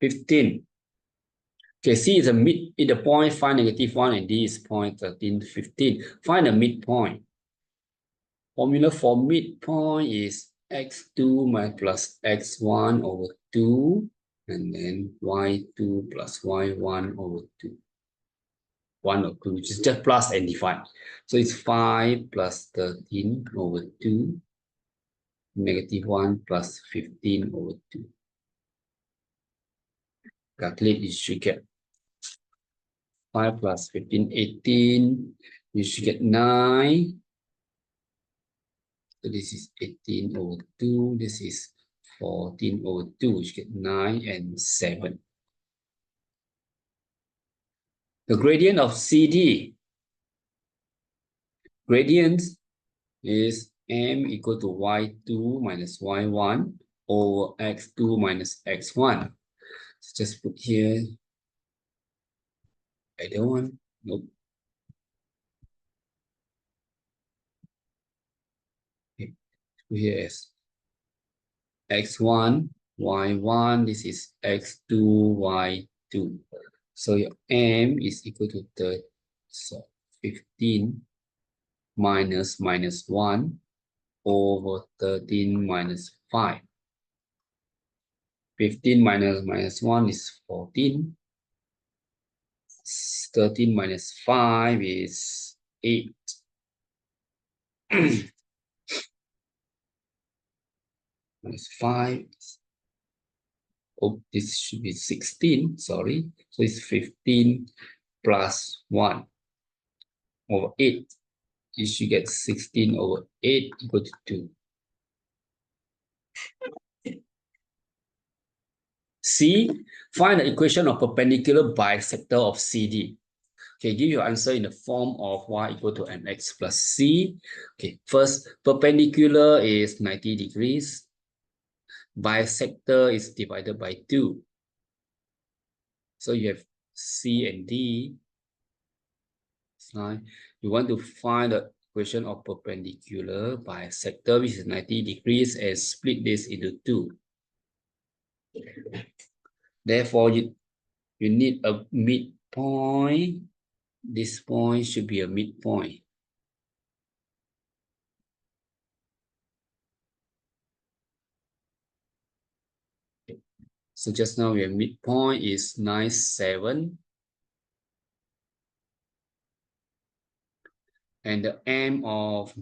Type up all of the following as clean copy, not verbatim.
15. Okay, C is a mid in the point, find -1, and D is point 13, 15. Find a midpoint. Formula for midpoint is x2 plus x1 over 2, and then y2 plus y1 over 2. 1 or 2, which is just plus and divide. So it's 5 plus 13 over 2, -1 plus 15 over 2. Calculate, you should get 5 plus 15, 18. You should get 9. So this is 18 over 2. This is 14 over 2, which get 9 and 7. The gradient of CD. Gradient is m equal to y2 minus y1 over x2 minus x1. So just put here. I don't want. Nope. Okay. Put here as x1, y1. This is x2, y2. So your m is equal to 15 minus 1 over 13 minus 5. 15 minus 1 is 14. 13 minus 5 is 8. Minus 5. Oh, this should be 16, sorry. So it's 15 plus 1 over 8. You should get 16 over 8 equal to 2. C, find the equation of perpendicular bisector of CD. Okay, give your answer in the form of y equal to mx plus c. Okay, first, perpendicular is 90 degrees. Bisector is divided by 2. So you have C and D. Now, you want to find the equation of perpendicular bisector, which is 90 degrees, and split this into 2. Therefore, you need a midpoint. This point should be a midpoint. So just now your midpoint is 9, 7. And the m of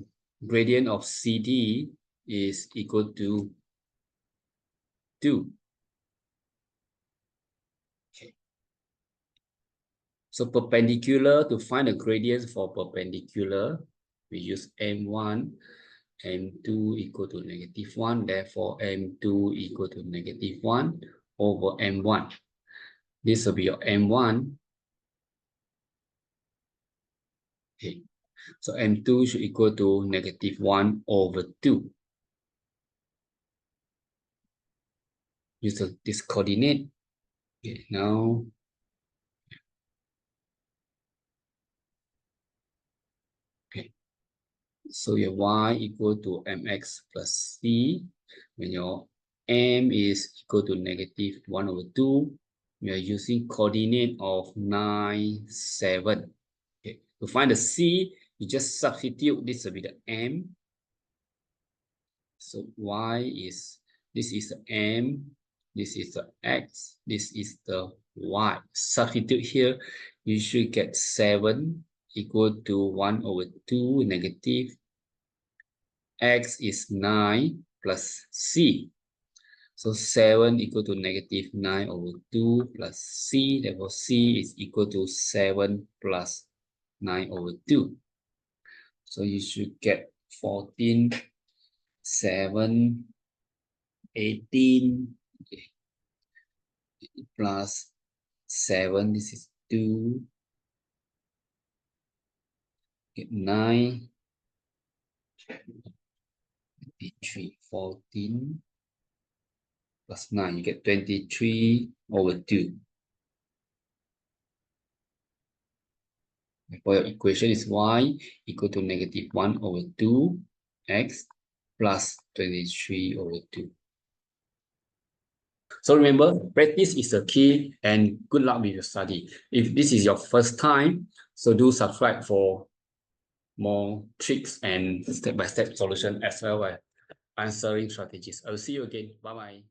gradient of CD is equal to 2. Okay. So perpendicular, to find the gradient for perpendicular, we use m1, m2 equal to -1. Therefore, m2 equal to -1 over m1. This will be your m1. Okay. So m2 should equal to -1 over 2. Use this coordinate. Okay, now okay. So your y equal to mx plus c. When your m is equal to -1 over 2, we are using coordinate of 9, 7. Okay. To find the c, you just substitute. This will be the m. So y is, this is the m, this is the x, this is the y. Substitute here, you should get 7 equal to 1 over 2 negative. X is 9 plus c. So 7 equal to -9 over 2 plus c. Therefore, c is equal to 7 plus 9 over 2. So you should get 14, 7, 18, okay, plus 7. This is 2. Get 9. 23, 14 plus 9. You get 23 over 2. For your equation is y equal to -1 over 2 x plus 23 over 2. So remember, practice is the key, and good luck with your study. If this is your first time, so do subscribe for more tricks and step-by-step solution as well as answering strategies. I'll see you again. Bye-bye.